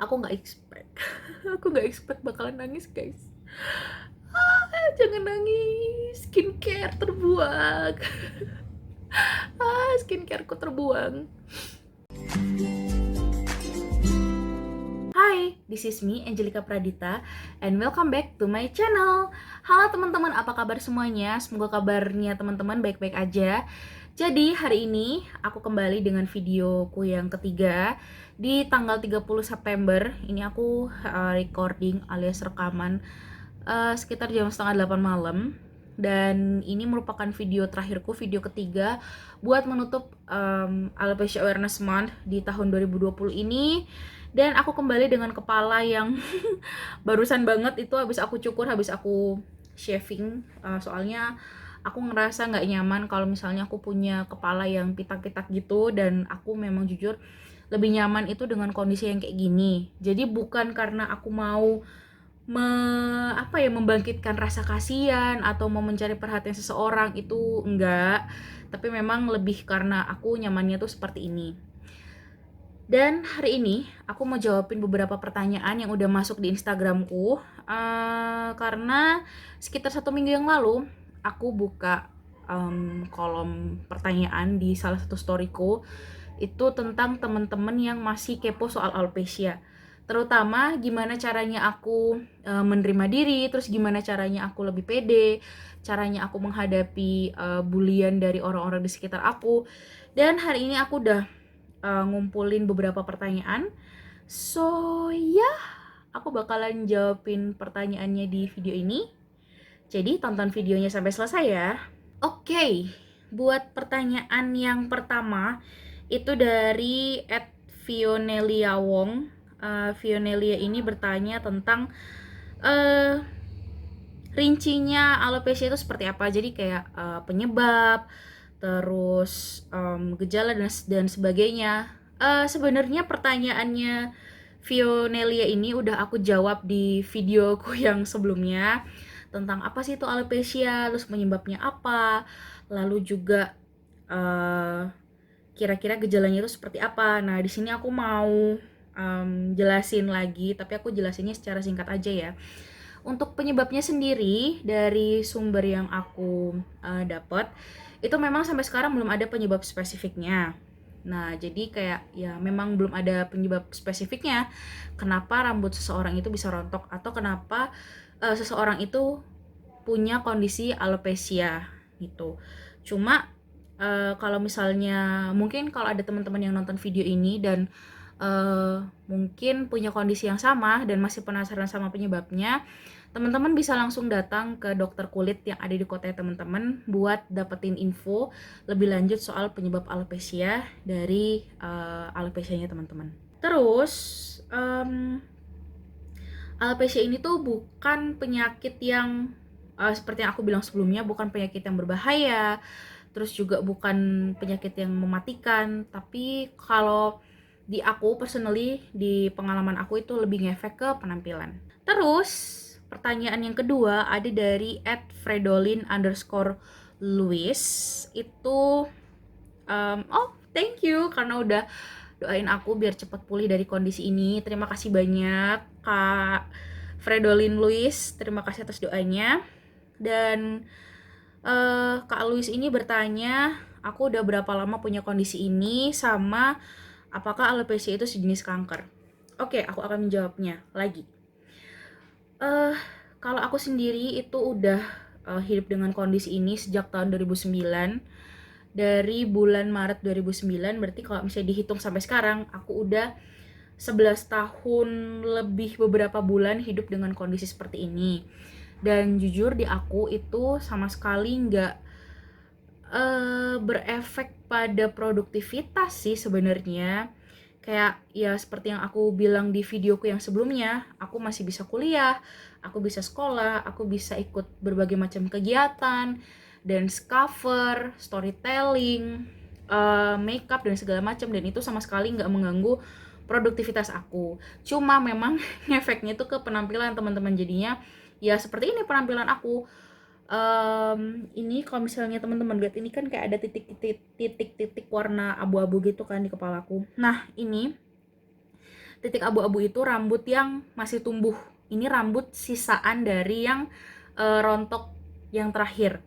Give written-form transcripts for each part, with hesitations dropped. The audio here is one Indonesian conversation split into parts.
Aku nggak expect. Aku nggak expect bakalan nangis, guys. Jangan nangis, skincare terbuang. Skincareku terbuang. Hai, this is me, Angelica Pradita, and welcome back to my channel. Halo teman-teman, apa kabar semuanya? Semoga kabarnya teman-teman baik-baik aja. Jadi hari ini aku kembali dengan videoku yang ketiga di tanggal 30 September. Ini aku recording alias rekaman sekitar jam setengah 8 malam. Dan ini merupakan video terakhirku, video ketiga buat menutup Alopecia Awareness Month di tahun 2020 ini. Dan aku kembali dengan kepala yang barusan banget itu habis aku cukur, habis aku shaving. Soalnya aku ngerasa nggak nyaman kalau misalnya aku punya kepala yang pitak-pitak gitu, dan aku memang jujur lebih nyaman itu dengan kondisi yang kayak gini. Jadi bukan karena aku mau membangkitkan rasa kasihan atau mau mencari perhatian seseorang, itu enggak, tapi memang lebih karena aku nyamannya tuh seperti ini. Dan hari ini aku mau jawabin beberapa pertanyaan yang udah masuk di Instagramku, karena sekitar 1 minggu yang lalu aku buka kolom pertanyaan di salah satu storyku itu tentang teman-teman yang masih kepo soal alopecia, terutama gimana caranya aku menerima diri, terus gimana caranya aku lebih pede, caranya aku menghadapi bulian dari orang-orang di sekitar aku. Dan hari ini aku udah ngumpulin beberapa pertanyaan. So ya, aku bakalan jawabin pertanyaannya di video ini. Jadi tonton videonya sampai selesai ya. Oke, buat pertanyaan yang pertama itu dari @Fionelia Wong. Fionelia ini bertanya tentang rincinya alopecia itu seperti apa. Jadi kayak penyebab, terus gejala dan sebagainya. Sebenarnya pertanyaannya Fionelia ini udah aku jawab di videoku yang sebelumnya tentang apa sih itu alopecia, terus penyebabnya apa, lalu juga kira-kira gejalanya itu seperti apa. Nah di sini aku mau jelasin lagi, tapi aku jelasinnya secara singkat aja ya. Untuk penyebabnya sendiri dari sumber yang aku dapat itu memang sampai sekarang belum ada penyebab spesifiknya. Nah, jadi kayak ya memang belum ada penyebab spesifiknya kenapa rambut seseorang itu bisa rontok atau kenapa seseorang itu punya kondisi alopecia gitu. Cuma kalau misalnya mungkin kalau ada teman-teman yang nonton video ini dan mungkin punya kondisi yang sama dan masih penasaran sama penyebabnya, teman-teman bisa langsung datang ke dokter kulit yang ada di kota teman-teman buat dapetin info lebih lanjut soal penyebab alopecia dari alopecianya teman-teman. Terus alopecia ini tuh bukan penyakit yang seperti yang aku bilang sebelumnya, bukan penyakit yang berbahaya, terus juga bukan penyakit yang mematikan, tapi kalau di aku personally, di pengalaman aku itu lebih ngefek ke penampilan. Terus pertanyaan yang kedua ada dari @fredolin_louis itu oh thank you karena udah doain aku biar cepat pulih dari kondisi ini. Terima kasih banyak Kak Fredolin Louis, terima kasih atas doanya. Dan Kak Louis ini bertanya, aku udah berapa lama punya kondisi ini, sama apakah alopecia itu sejenis kanker. Oke, aku akan menjawabnya lagi. Kalau aku sendiri itu udah hidup dengan kondisi ini sejak tahun 2009. Dari bulan Maret 2009, berarti kalau misalnya dihitung sampai sekarang, aku udah 11 tahun lebih beberapa bulan hidup dengan kondisi seperti ini. Dan jujur di aku itu sama sekali nggak berefek pada produktivitas sih sebenarnya. Kayak ya seperti yang aku bilang di videoku yang sebelumnya, aku masih bisa kuliah, aku bisa sekolah, aku bisa ikut berbagai macam kegiatan, dance cover, storytelling, makeup dan segala macam, dan itu sama sekali nggak mengganggu produktivitas aku. Cuma memang efeknya itu ke penampilan teman-teman, jadinya ya seperti ini penampilan aku. Ini kalau misalnya teman-teman lihat, ini kan kayak ada titik-titik warna abu-abu gitu kan di kepalaku. Nah ini titik abu-abu itu rambut yang masih tumbuh. Ini rambut sisaan dari yang rontok yang terakhir.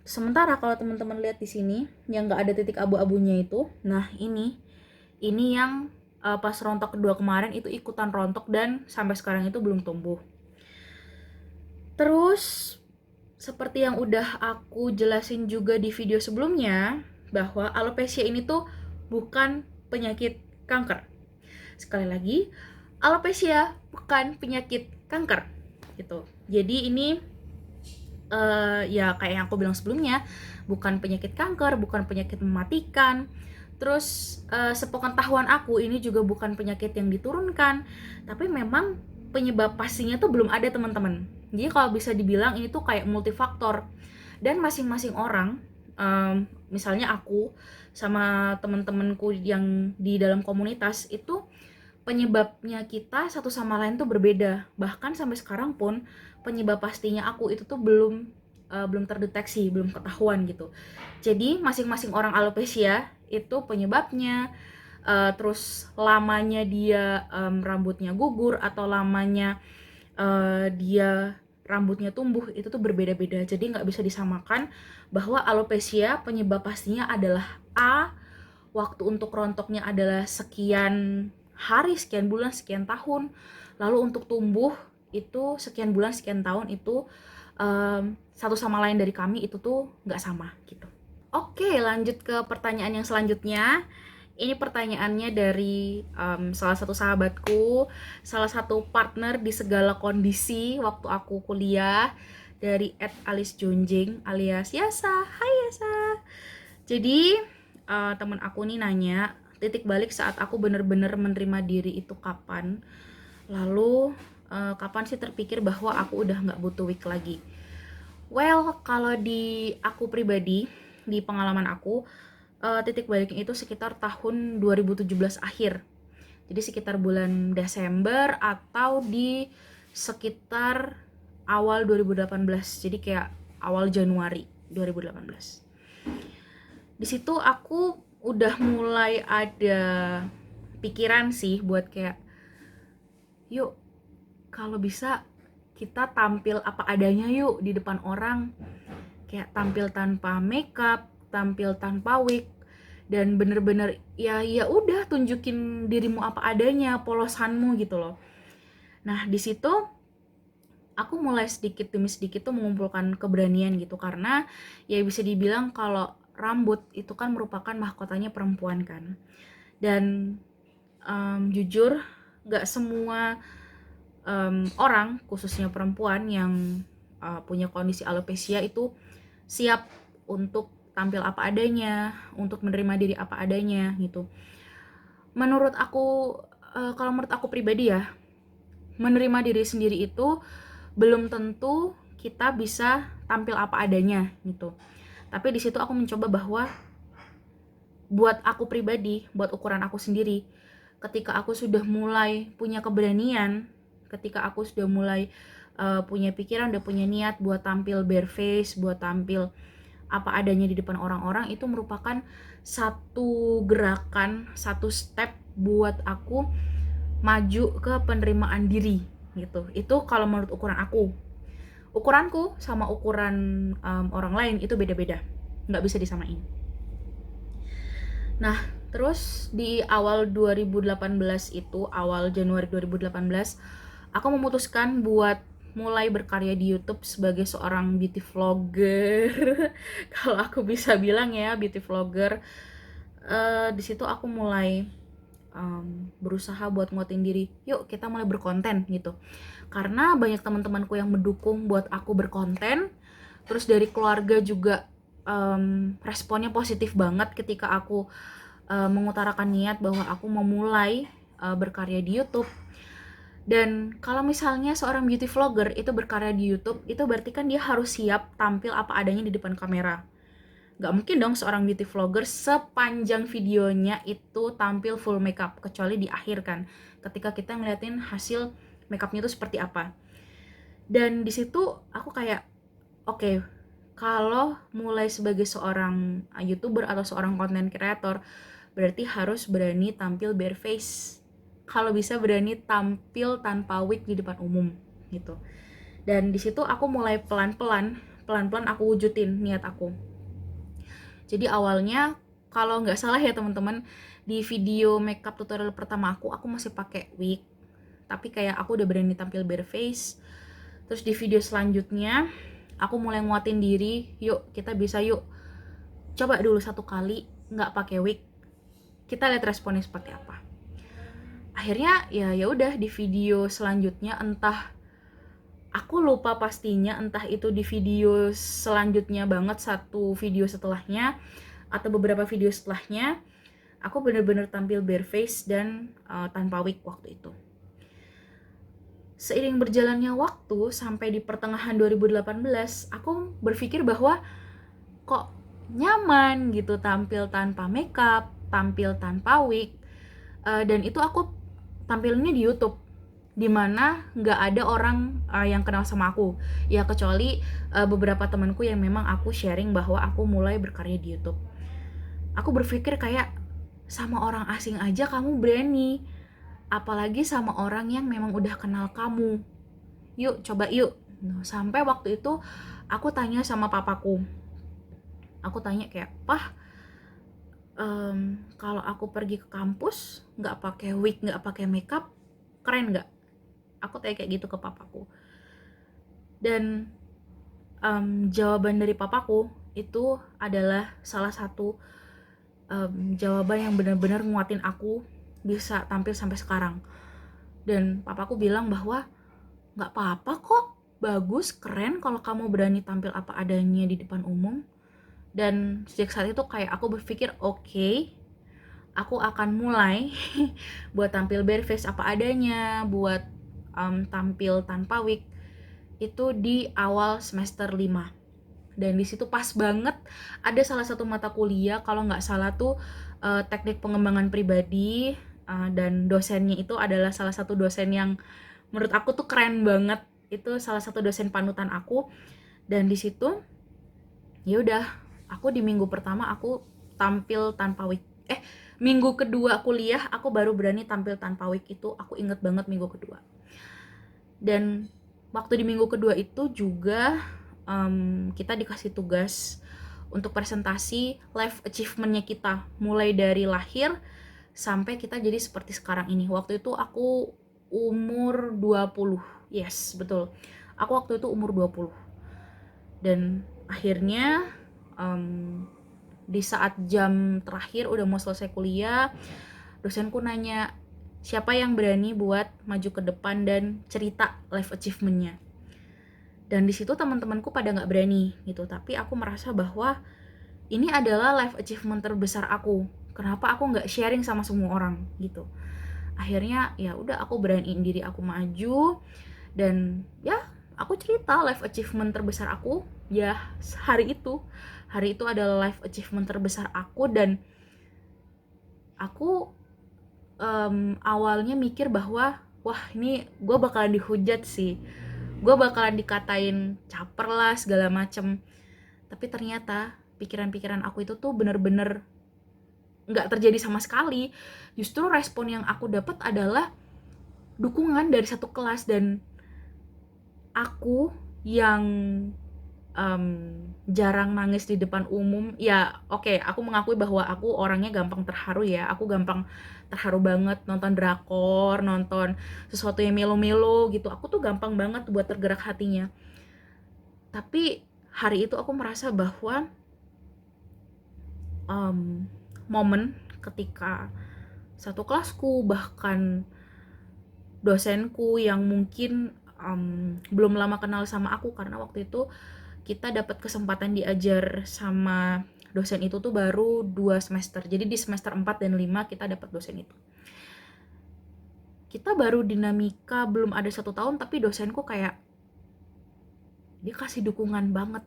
Sementara kalau teman-teman lihat di sini yang nggak ada titik abu-abunya itu, nah ini yang pas rontok kedua kemarin itu ikutan rontok dan sampai sekarang itu belum tumbuh. Terus seperti yang udah aku jelasin juga di video sebelumnya, bahwa alopecia ini tuh bukan penyakit kanker. Sekali lagi, alopecia bukan penyakit kanker gitu. Jadi ini ya kayak yang aku bilang sebelumnya, bukan penyakit kanker, bukan penyakit mematikan. Terus sepengetahuan aku ini juga bukan penyakit yang diturunkan, tapi memang penyebab pastinya tuh belum ada, teman-teman. Jadi kalau bisa dibilang ini tuh kayak multifaktor, dan masing-masing orang, misalnya aku sama teman-temanku yang di dalam komunitas itu penyebabnya kita satu sama lain tuh berbeda. Bahkan sampai sekarang pun penyebab pastinya aku itu tuh belum terdeteksi, belum ketahuan gitu. Jadi masing-masing orang alopecia itu penyebabnya, terus lamanya dia rambutnya gugur atau lamanya dia rambutnya tumbuh itu tuh berbeda-beda. Jadi nggak bisa disamakan bahwa alopecia penyebab pastinya adalah A, waktu untuk rontoknya adalah sekian hari, sekian bulan, sekian tahun. Lalu untuk tumbuh itu sekian bulan, sekian tahun. Itu satu sama lain dari kami itu tuh nggak sama gitu. Oke, lanjut ke pertanyaan yang selanjutnya. Ini pertanyaannya dari salah satu sahabatku, salah satu partner di segala kondisi waktu aku kuliah, dari @alisjonjing alias Yasa. Hai Yasa. Jadi teman aku nih nanya, titik balik saat aku bener-bener menerima diri itu kapan? Lalu kapan sih terpikir bahwa aku udah nggak butuh wig lagi? Well, kalau di aku pribadi, di pengalaman aku, titik baliknya itu sekitar tahun 2017 akhir. Jadi sekitar bulan Desember atau di sekitar awal 2018. Jadi kayak awal Januari 2018. Di situ aku udah mulai ada pikiran sih buat kayak, yuk kalau bisa kita tampil apa adanya yuk di depan orang, kayak tampil tanpa makeup, tampil tanpa wig, dan bener-bener ya udah tunjukin dirimu apa adanya, polosanmu gitu loh. Nah di situ aku mulai sedikit demi sedikit tuh mengumpulkan keberanian gitu, karena ya bisa dibilang kalau rambut itu kan merupakan mahkotanya perempuan kan. Dan jujur gak semua orang, khususnya perempuan yang punya kondisi alopecia itu siap untuk tampil apa adanya, untuk menerima diri apa adanya gitu. Menurut aku, kalau menurut aku pribadi ya, menerima diri sendiri itu belum tentu kita bisa tampil apa adanya gitu. Tapi di situ aku mencoba bahwa buat aku pribadi, buat ukuran aku sendiri, ketika aku sudah mulai punya keberanian, ketika aku sudah mulai punya pikiran, udah punya niat buat tampil bare face, buat tampil apa adanya di depan orang-orang, itu merupakan satu gerakan, satu step buat aku maju ke penerimaan diri gitu. Itu kalau menurut ukuran aku. Ukuranku sama ukuran orang lain itu beda-beda, nggak bisa disamain. Nah, terus di awal 2018 itu, awal Januari 2018, aku memutuskan buat mulai berkarya di YouTube sebagai seorang beauty vlogger. Kalau aku bisa bilang ya, beauty vlogger. Di situ aku mulai berusaha buat nguatin diri, yuk kita mulai berkonten gitu. Karena banyak teman-temanku yang mendukung buat aku berkonten. Terus dari keluarga juga responnya positif banget ketika aku mengutarakan niat bahwa aku mau mulai berkarya di YouTube. Dan kalau misalnya seorang beauty vlogger itu berkarya di YouTube, itu berarti kan dia harus siap tampil apa adanya di depan kamera. Gak mungkin dong seorang beauty vlogger sepanjang videonya itu tampil full makeup, kecuali di akhir kan, ketika kita ngeliatin hasil makeupnya itu seperti apa. Dan di situ aku kayak, oke, kalau mulai sebagai seorang YouTuber atau seorang content creator, berarti harus berani tampil bare face. kalau bisa berani tampil tanpa wig di depan umum gitu. Dan di situ aku mulai pelan-pelan aku wujudin niat aku. Jadi awalnya kalau nggak salah ya teman-teman, di video makeup tutorial pertama aku masih pakai wig, tapi kayak aku udah berani tampil bare face. Terus di video selanjutnya aku mulai nguatin diri, yuk kita bisa yuk coba dulu 1 kali nggak pakai wig, kita lihat responnya seperti apa. Akhirnya ya udah di video selanjutnya, entah aku lupa pastinya, entah itu di video selanjutnya banget, 1 video setelahnya atau beberapa video setelahnya, aku bener-bener tampil bare face dan tanpa wig waktu itu. Seiring berjalannya waktu sampai di pertengahan 2018, aku berpikir bahwa kok nyaman gitu tampil tanpa makeup, tampil tanpa wig, dan itu aku tampilnya di YouTube, dimana nggak ada orang yang kenal sama aku ya, kecuali beberapa temanku yang memang aku sharing bahwa aku mulai berkarya di YouTube. Aku berpikir kayak, sama orang asing aja kamu berani, apalagi sama orang yang memang udah kenal kamu. Yuk coba yuk. Sampai waktu itu aku tanya sama papaku, aku tanya kayak, "Pah, kalau aku pergi ke kampus nggak pakai wig, nggak pakai makeup, keren nggak?" Aku tanya kayak gitu ke papaku. Dan jawaban dari papaku itu adalah salah satu jawaban yang benar-benar nguatin aku bisa tampil sampai sekarang. Dan papaku bilang bahwa nggak apa-apa kok, bagus, keren kalau kamu berani tampil apa adanya di depan umum. Dan sejak saat itu kayak aku berpikir, oke, aku akan mulai buat tampil bare face apa adanya, buat tampil tanpa wig itu di awal semester 5. Dan di situ pas banget ada salah satu mata kuliah, kalau nggak salah tuh teknik pengembangan pribadi, dan dosennya itu adalah salah satu dosen yang menurut aku tuh keren banget. Itu salah satu dosen panutan aku. Dan di situ ya udah, aku di minggu pertama aku tampil tanpa wig. Minggu kedua kuliah aku baru berani tampil tanpa wig, itu aku inget banget minggu kedua. Dan waktu di minggu kedua itu juga kita dikasih tugas untuk presentasi life achievement-nya kita, mulai dari lahir sampai kita jadi seperti sekarang ini. Waktu itu aku umur 20, yes betul, aku waktu itu umur 20. Dan akhirnya di saat jam terakhir udah mau selesai kuliah, dosenku nanya, siapa yang berani buat maju ke depan dan cerita life achievement-nya. Dan di situ teman-temanku pada nggak berani gitu, tapi aku merasa bahwa ini adalah life achievement terbesar aku. Kenapa aku nggak sharing sama semua orang gitu? Akhirnya ya udah, aku beraniin diri aku maju, dan ya aku cerita life achievement terbesar aku ya hari itu. Hari itu adalah life achievement terbesar aku. Dan aku awalnya mikir bahwa wah, ini gue bakalan dihujat sih, gue bakalan dikatain caper lah segala macem. Tapi ternyata pikiran-pikiran aku itu tuh bener-bener nggak terjadi sama sekali. Justru respon yang aku dapat adalah dukungan dari satu kelas. Dan aku yang jarang nangis di depan umum, ya oke, aku mengakui bahwa aku orangnya gampang terharu ya, aku gampang terharu banget nonton drakor, nonton sesuatu yang melo-melo gitu, aku tuh gampang banget buat tergerak hatinya. Tapi hari itu aku merasa bahwa momen ketika satu kelasku, bahkan dosenku yang mungkin belum lama kenal sama aku, karena waktu itu kita dapat kesempatan diajar sama dosen itu tuh baru 2 semester. Jadi di semester 4 dan 5 kita dapat dosen itu. Kita baru dinamika belum ada 1 tahun, tapi dosenku kayak dia kasih dukungan banget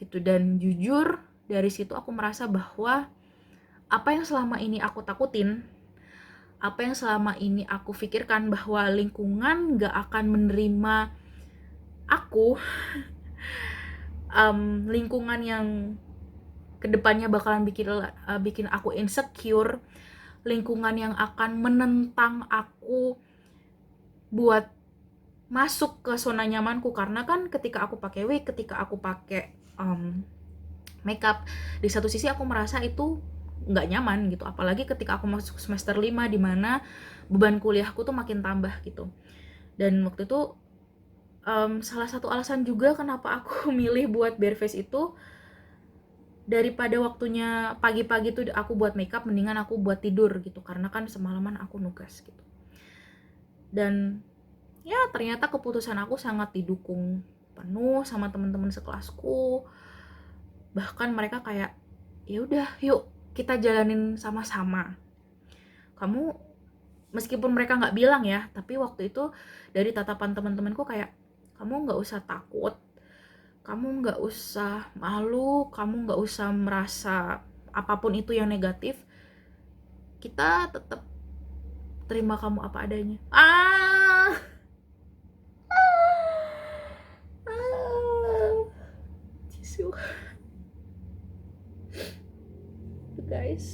gitu. Dan jujur dari situ aku merasa bahwa apa yang selama ini aku takutin, apa yang selama ini aku pikirkan bahwa lingkungan gak akan menerima aku, lingkungan yang kedepannya bakalan bikin aku insecure, lingkungan yang akan menentang aku buat masuk ke zona nyamanku. Karena kan ketika aku pakai wig, ketika aku pakai makeup, di satu sisi aku merasa itu nggak nyaman gitu, apalagi ketika aku masuk semester 5 di mana beban kuliahku tuh makin tambah gitu. Dan waktu itu salah satu alasan juga kenapa aku milih buat bareface itu, daripada waktunya pagi-pagi tuh aku buat makeup, mendingan aku buat tidur gitu, karena kan semalaman aku nugas gitu. Dan ya ternyata keputusan aku sangat didukung penuh sama teman-teman sekelasku. Bahkan mereka kayak, ya udah yuk kita jalanin sama-sama. Kamu, meskipun mereka nggak bilang ya, tapi waktu itu dari tatapan teman-temanku kayak, kamu nggak usah takut, kamu nggak usah malu, kamu nggak usah merasa apapun itu yang negatif, kita tetap terima kamu apa adanya. Tisu. Guys,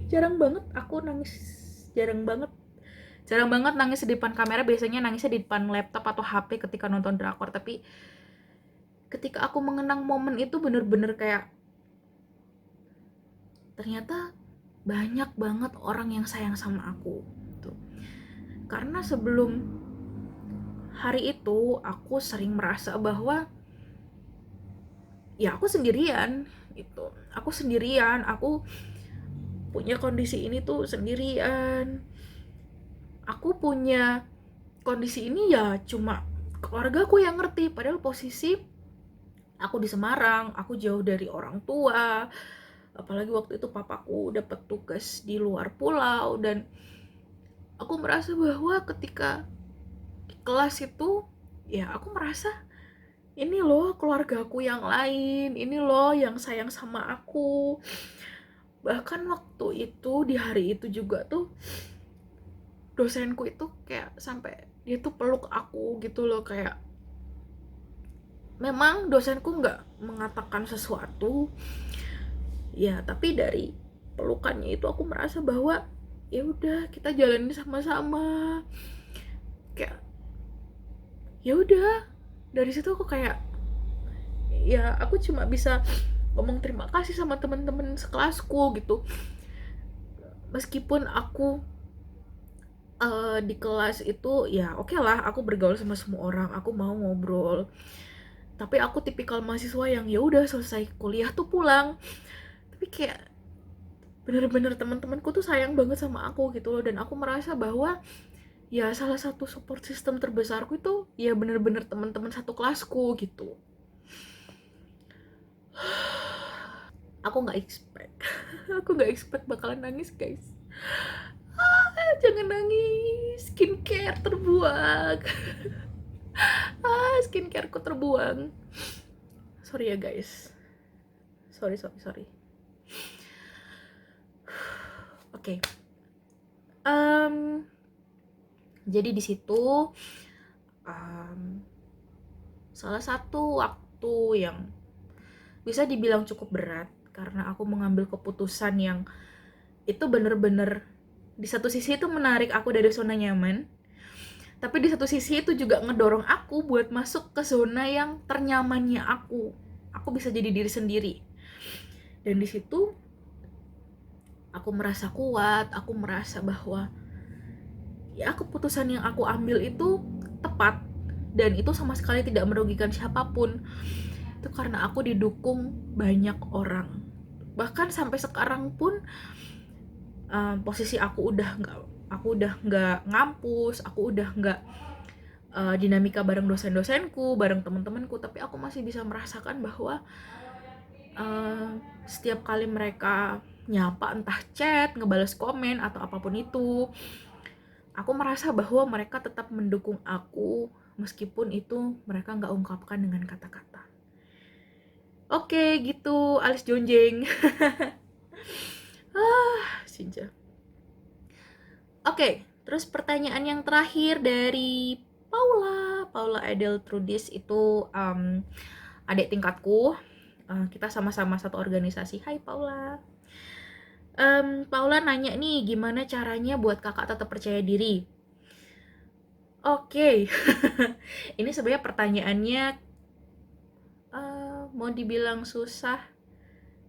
jarang banget aku nangis, jarang banget nangis di depan kamera. Biasanya nangisnya di depan laptop atau HP ketika nonton drakor, tapi ketika aku mengenang momen itu bener-bener kayak, ternyata banyak banget orang yang sayang sama aku tuh. Karena sebelum hari itu aku sering merasa bahwa ya aku sendirian gitu, aku punya kondisi ini tuh sendirian, aku punya kondisi ini ya cuma keluarga aku yang ngerti. Padahal posisi aku di Semarang, aku jauh dari orang tua, apalagi waktu itu papaku dapat tugas di luar pulau. Dan aku merasa bahwa ketika di kelas itu, ya aku merasa ini loh keluargaku yang lain, ini loh yang sayang sama aku. Bahkan waktu itu, di hari itu juga tuh, dosenku itu kayak sampai dia tuh peluk aku gitu loh. Kayak memang dosenku nggak mengatakan sesuatu ya, tapi dari pelukannya itu aku merasa bahwa ya udah kita jalanin sama-sama. Kayak ya udah, dari situ aku kayak, ya aku cuma bisa ngomong terima kasih sama teman-teman sekelasku gitu. Meskipun aku di kelas itu ya oke lah, aku bergaul sama semua orang, aku mau ngobrol, tapi aku tipikal mahasiswa yang ya udah selesai kuliah tuh pulang. Tapi kayak bener-bener teman-temanku tuh sayang banget sama aku gitu loh. Dan aku merasa bahwa ya salah satu support system terbesarku itu ya bener-bener teman-teman satu kelasku gitu. Aku nggak expect aku nggak expect bakalan nangis, guys. Jangan nangis, skincare terbuang. Skincareku terbuang. Sorry ya guys, sorry. Oke. Jadi di situ salah satu waktu yang bisa dibilang cukup berat, karena aku mengambil keputusan yang itu bener-bener di satu sisi itu menarik aku dari zona nyaman, tapi di satu sisi itu juga ngedorong aku buat masuk ke zona yang ternyamannya aku bisa jadi diri sendiri. Dan di situ aku merasa kuat, aku merasa bahwa ya keputusan yang aku ambil itu tepat, dan itu sama sekali tidak merugikan siapapun. Itu karena aku didukung banyak orang. Bahkan sampai sekarang pun posisi aku udah nggak ngampus, aku udah nggak dinamika bareng dosen-dosenku, bareng teman-temanku, tapi aku masih bisa merasakan bahwa setiap kali mereka nyapa, entah chat, ngebales komen atau apapun itu, aku merasa bahwa mereka tetap mendukung aku meskipun itu mereka nggak ungkapkan dengan kata-kata. Oke, gitu, alis jonjeng. Sinja. Oke, terus pertanyaan yang terakhir dari Paula Edeltrudis itu adik tingkatku. Kita sama-sama satu organisasi. Hai Paula. Paula nanya nih, gimana caranya buat kakak tetap percaya diri? Oke, ini sebenarnya pertanyaannya mau dibilang susah,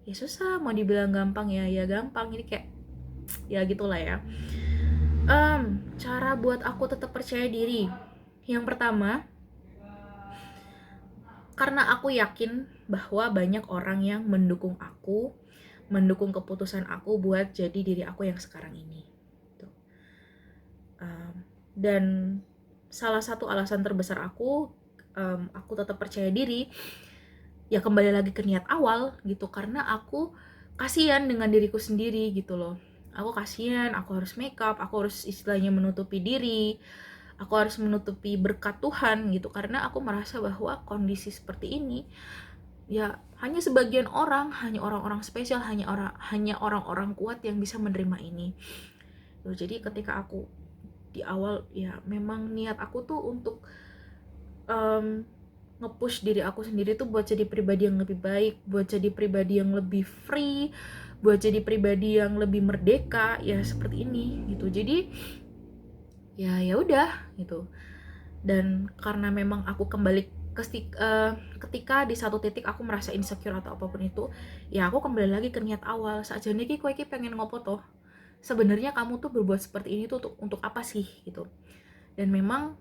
ya susah, mau dibilang gampang ya gampang. Ini kayak ya gitulah ya. Cara buat aku tetap percaya diri, yang pertama, karena aku yakin bahwa banyak orang yang mendukung aku, mendukung keputusan aku buat jadi diri aku yang sekarang ini. Tuh. Dan salah satu alasan terbesar aku tetap percaya diri, ya kembali lagi ke niat awal gitu, karena aku kasihan dengan diriku sendiri gitu loh. Aku kasihan, aku harus make up, aku harus istilahnya menutupi diri, aku harus menutupi berkat Tuhan gitu, karena aku merasa bahwa kondisi seperti ini ya hanya sebagian orang, hanya orang-orang spesial, hanya orang-orang kuat yang bisa menerima ini. Jadi ketika aku di awal, ya memang niat aku tuh untuk nge-push diri aku sendiri tuh buat jadi pribadi yang lebih baik, buat jadi pribadi yang lebih free, buat jadi pribadi yang lebih merdeka, ya seperti ini gitu. Jadi ya udah gitu. Dan karena memang aku kembali ketika di satu titik aku merasa insecure atau apapun itu, ya aku kembali lagi ke niat awal. Sakjane iki kowe iki pengen ngopo toh? Sebenarnya kamu tuh berbuat seperti ini tuh untuk apa sih gitu. Dan memang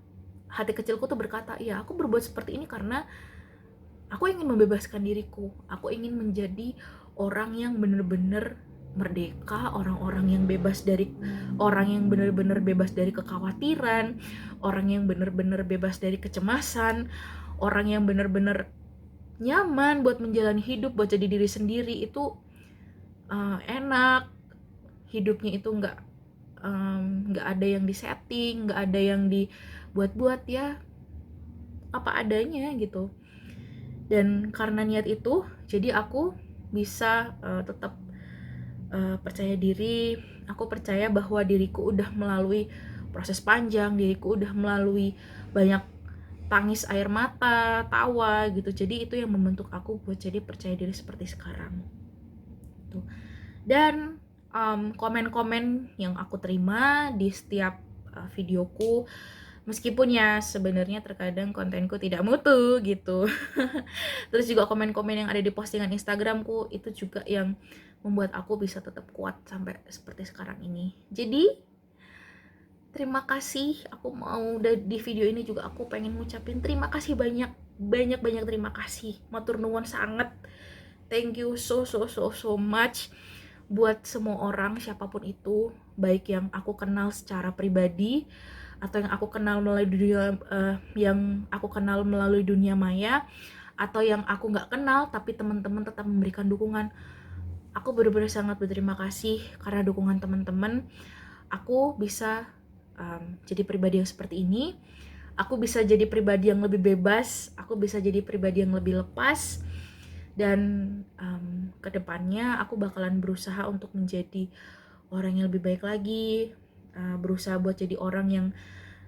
hati kecilku tuh berkata, ya aku berbuat seperti ini karena aku ingin membebaskan diriku, aku ingin menjadi orang yang bener-bener merdeka, orang-orang yang bebas dari orang yang bener-bener bebas dari kekhawatiran, orang yang bener-bener bebas dari kecemasan, orang yang bener-bener nyaman buat menjalani hidup, buat jadi diri sendiri. Itu enak, hidupnya itu nggak ada yang disetting, nggak ada yang dibuat-buat, ya apa adanya gitu. Dan karena niat itu, jadi aku bisa tetap percaya diri. Aku percaya bahwa diriku udah melalui proses panjang, diriku udah melalui banyak tangis air mata, tawa gitu. Jadi itu yang membentuk aku buat jadi percaya diri seperti sekarang. Tuh. Dan komen-komen yang aku terima di setiap videoku, meskipun ya sebenarnya terkadang kontenku tidak mutu gitu. Terus juga komen-komen yang ada di postingan Instagramku itu juga yang membuat aku bisa tetap kuat sampai seperti sekarang ini. Jadi terima kasih, aku mau di video ini juga aku pengen ngucapin terima kasih banyak terima kasih. Matur nuwun sangat. Thank you so much buat semua orang, siapapun itu, baik yang aku kenal secara pribadi atau yang aku kenal melalui dunia maya, atau yang aku nggak kenal tapi teman-teman tetap memberikan dukungan. Aku benar-benar sangat berterima kasih karena dukungan teman-teman. Aku bisa jadi pribadi yang seperti ini. Aku bisa jadi pribadi yang lebih bebas. Aku bisa jadi pribadi yang lebih lepas. Dan kedepannya aku bakalan berusaha untuk menjadi orang yang lebih baik lagi, berusaha buat jadi orang yang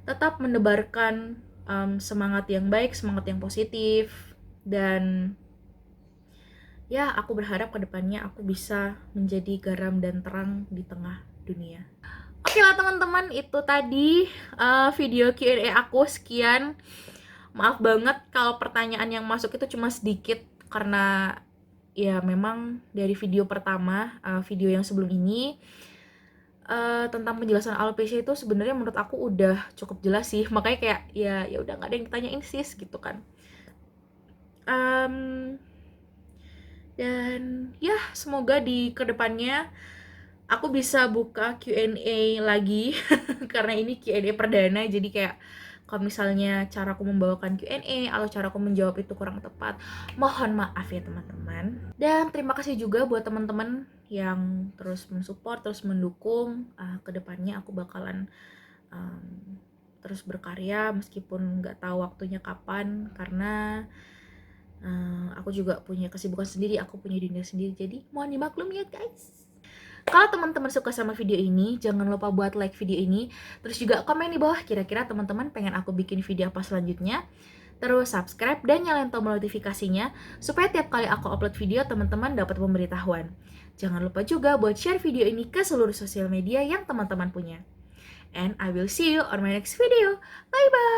tetap menebarkan semangat yang baik, semangat yang positif. Dan ya aku berharap kedepannya aku bisa menjadi garam dan terang di tengah dunia. Oke lah teman-teman, itu tadi video Q&A aku. Sekian, maaf banget kalau pertanyaan yang masuk itu cuma sedikit, karena ya memang dari video pertama, video yang sebelum ini tentang penjelasan alopecia itu sebenarnya menurut aku udah cukup jelas sih, makanya kayak ya udah nggak ada yang ditanyain sis gitu kan. Dan ya semoga di kedepannya aku bisa buka Q&A lagi karena ini Q&A perdana, jadi kayak kalau misalnya caraku membawakan Q&A atau caraku menjawab itu kurang tepat, mohon maaf ya teman-teman. Dan terima kasih juga buat teman-teman yang terus mensupport, terus mendukung. Kedepannya aku bakalan terus berkarya meskipun nggak tahu waktunya kapan, karena aku juga punya kesibukan sendiri, aku punya dunia sendiri, jadi mohon dimaklumi ya guys. Kalau teman-teman suka sama video ini, jangan lupa buat like video ini. Terus juga komen di bawah kira-kira teman-teman pengen aku bikin video apa selanjutnya. Terus subscribe dan nyalain tombol notifikasinya supaya tiap kali aku upload video teman-teman dapat pemberitahuan. Jangan lupa juga buat share video ini ke seluruh sosial media yang teman-teman punya. And I will see you on my next video. Bye bye!